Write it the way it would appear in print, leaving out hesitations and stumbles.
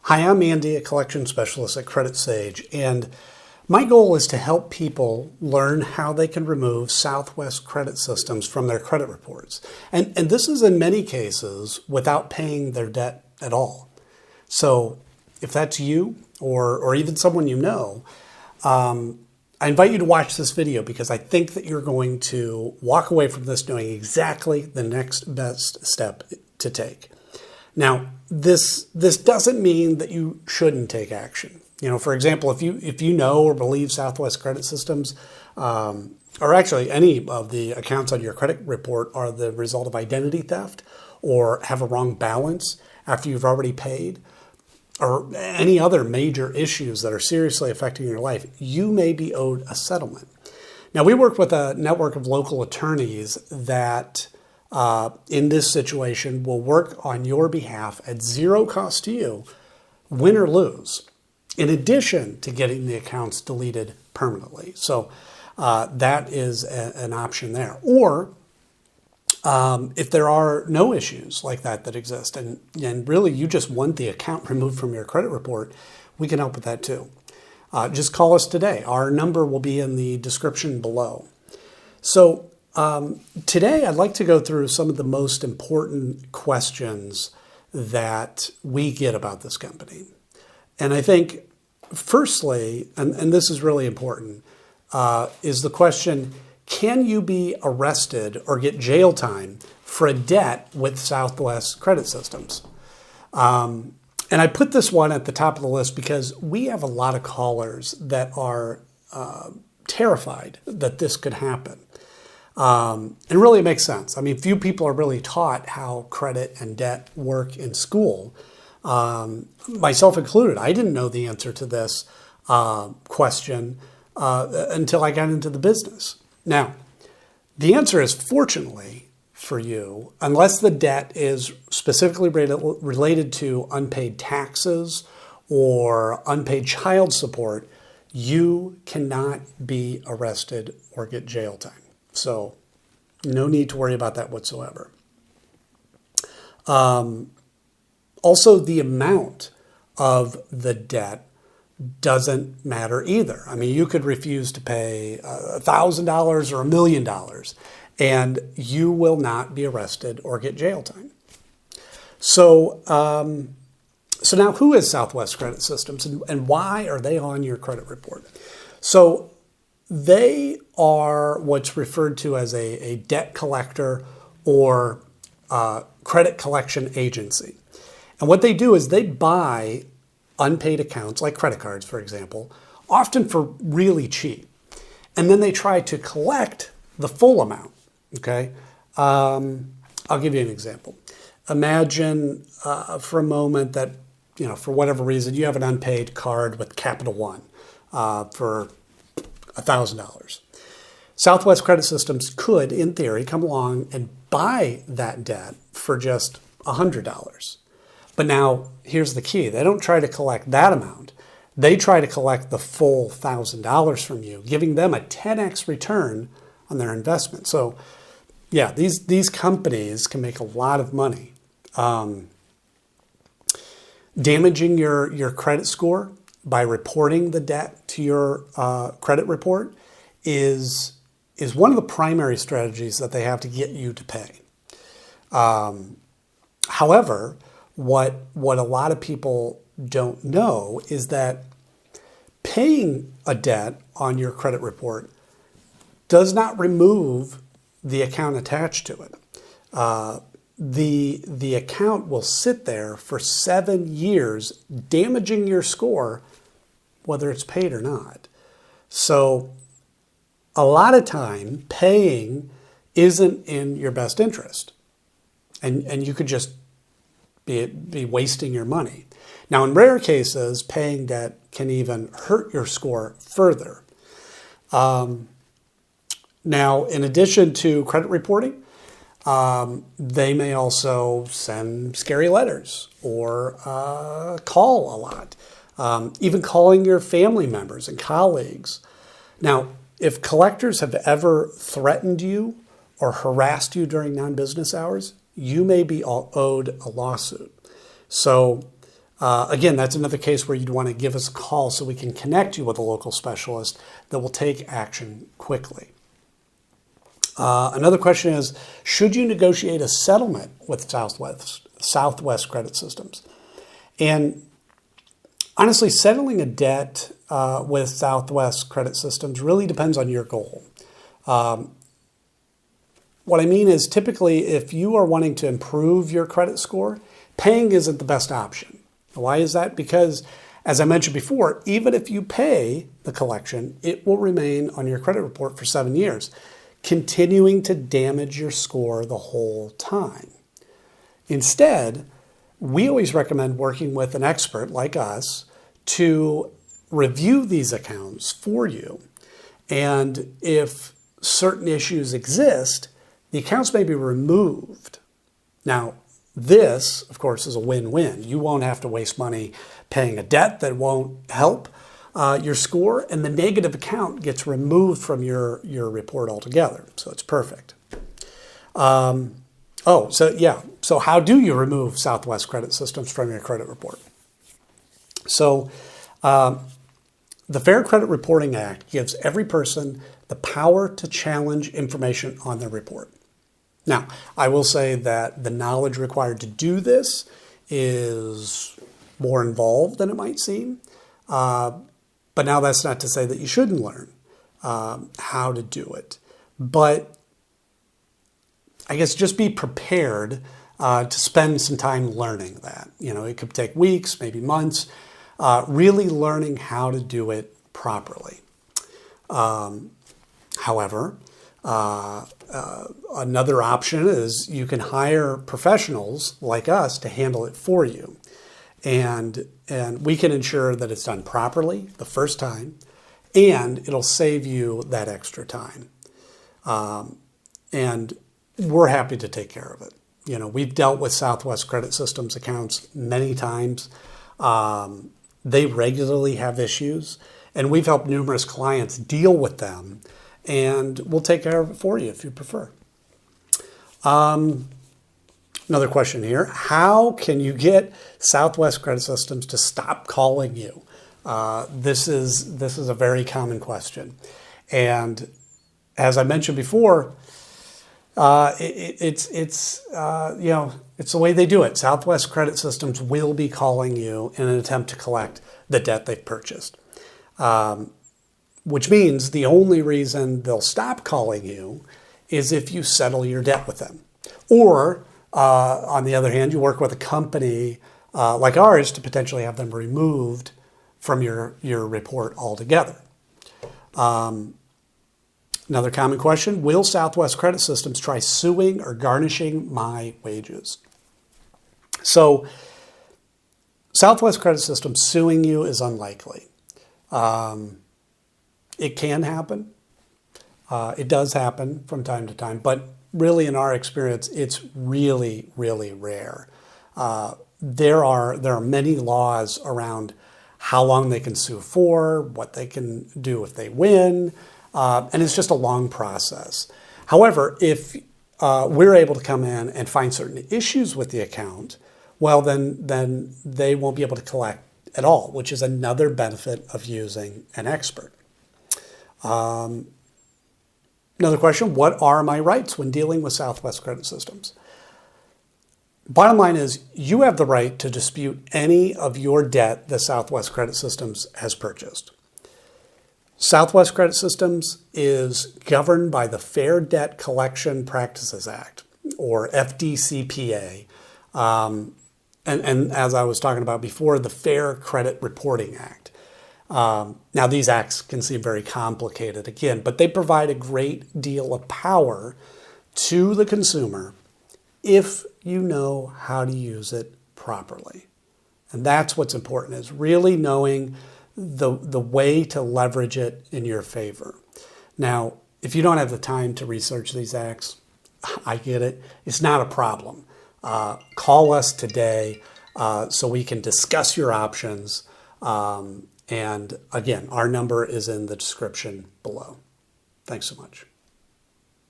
Hi, I'm Andy, a collection specialist at Credit Sage, and my goal is to help people learn how they can remove Southwest credit systems from their credit reports. And this is in many cases without paying their debt at all. So if that's you or even someone you know, I invite you to watch this video because I think that you're going to walk away from this knowing exactly the next best step to take. Now, this doesn't mean that you shouldn't take action. You know, for example, if you know or believe Southwest credit systems, or actually any of the accounts on your credit report are the result of identity theft or have a wrong balance after you've already paid, or any other major issues that are seriously affecting your life, you may be owed a settlement. Now, we work with a network of local attorneys that in this situation will work on your behalf at zero cost to you, win or lose, in addition to getting the accounts deleted permanently. So that is an option there. Or if there are no issues like that exist, and really you just want the account removed from your credit report, we can help with that too. Just call us today. Our number will be in the description below. So today I'd like to go through some of the most important questions that we get about this company. And I think firstly, and this is really important, is the question, can you be arrested or get jail time for a debt with Southwest credit systems? And I put this one at the top of the list because we have a lot of callers that are terrified that this could happen. And really it makes sense. I mean, few people are really taught how credit and debt work in school, myself included. I didn't know the answer to this question until I got into the business. Now, the answer is, fortunately for you, unless the debt is specifically related to unpaid taxes or unpaid child support, you cannot be arrested or get jail time. So no need to worry about that whatsoever. Also, the amount of the debt doesn't matter either. I mean, you could refuse to pay $1,000 or $1 million, and you will not be arrested or get jail time. So, so now who is Southwest Credit Systems, and why are they on your credit report? So they are what's referred to as a debt collector or credit collection agency. And what they do is they buy unpaid accounts, like credit cards, for example, often for really cheap. And then they try to collect the full amount, okay? I'll give you an example. Imagine for a moment that, you know, for whatever reason, you have an unpaid card with Capital One for $1,000. Southwest Credit Systems could, in theory, come along and buy that debt for just $100. But now, here's the key. They don't try to collect that amount. They try to collect the full $1,000 from you, giving them a 10x return on their investment. So, yeah, these companies can make a lot of money. Damaging your credit score by reporting the debt to your credit report is one of the primary strategies that they have to get you to pay. However, what a lot of people don't know is that paying a debt on your credit report does not remove the account attached to it. The account will sit there for 7 years, damaging your score, whether it's paid or not. So a lot of time, paying isn't in your best interest. And you could just be wasting your money. Now, in rare cases, paying debt can even hurt your score further. Now, in addition to credit reporting, they may also send scary letters or call a lot, even calling your family members and colleagues. Now, if collectors have ever threatened you or harassed you during non-business hours, you may be owed a lawsuit. So Again, that's another case where you'd want to give us a call so we can connect you with a local specialist that will take action quickly. Another question is, should you negotiate a settlement with Southwest Credit Systems? And honestly, settling a debt with Southwest Credit Systems really depends on your goal. What I mean is, typically, if you are wanting to improve your credit score, paying isn't the best option. Why is that? Because, as I mentioned before, even if you pay the collection, it will remain on your credit report for 7 years, continuing to damage your score the whole time. Instead, we always recommend working with an expert like us to review these accounts for you. And if certain issues exist, the accounts may be removed. Now, this, of course, is a win-win. You won't have to waste money paying a debt that won't help your score, and the negative account gets removed from your report altogether. So it's perfect. So how do you remove Southwest Credit Systems from your credit report? So the Fair Credit Reporting Act gives every person the power to challenge information on their report. Now, I will say that the knowledge required to do this is more involved than it might seem. But now that's not to say that you shouldn't learn how to do it. But I guess just be prepared to spend some time learning that. It could take weeks, maybe months, really learning how to do it properly. However, another option is you can hire professionals like us to handle it for you. And we can ensure that it's done properly the first time, and it'll save you that extra time. And we're happy to take care of it. We've dealt with Southwest Credit Systems accounts many times. They regularly have issues, and we've helped numerous clients deal with them, and we'll take care of it for you if you prefer. Another question here. How can you get Southwest Credit Systems to stop calling you? This is a very common question. And as I mentioned before, it's the way they do it. Southwest Credit Systems will be calling you in an attempt to collect the debt they've purchased. Which means the only reason they'll stop calling you is if you settle your debt with them. Or, on the other hand, you work with a company like ours to potentially have them removed from your report altogether. Another common question, will Southwest Credit Systems try suing or garnishing my wages? So, Southwest Credit Systems suing you is unlikely. It can happen. It does happen from time to time, but really in our experience, it's really, really rare. There are many laws around how long they can sue for, what they can do if they win, and it's just a long process. However, if we're able to come in and find certain issues with the account, well, then they won't be able to collect at all, which is another benefit of using an expert. Another question, what are my rights when dealing with Southwest Credit Systems? Bottom line is you have the right to dispute any of your debt that Southwest Credit Systems has purchased. Southwest Credit Systems is governed by the Fair Debt Collection Practices Act, or FDCPA, and as I was talking about before, the Fair Credit Reporting Act. Now, these acts can seem very complicated again, but they provide a great deal of power to the consumer if you know how to use it properly. And that's what's important, is really knowing the way to leverage it in your favor. Now, if you don't have the time to research these acts, I get it. It's not a problem. Call us today so we can discuss your options. And again, our number is in the description below. Thanks so much.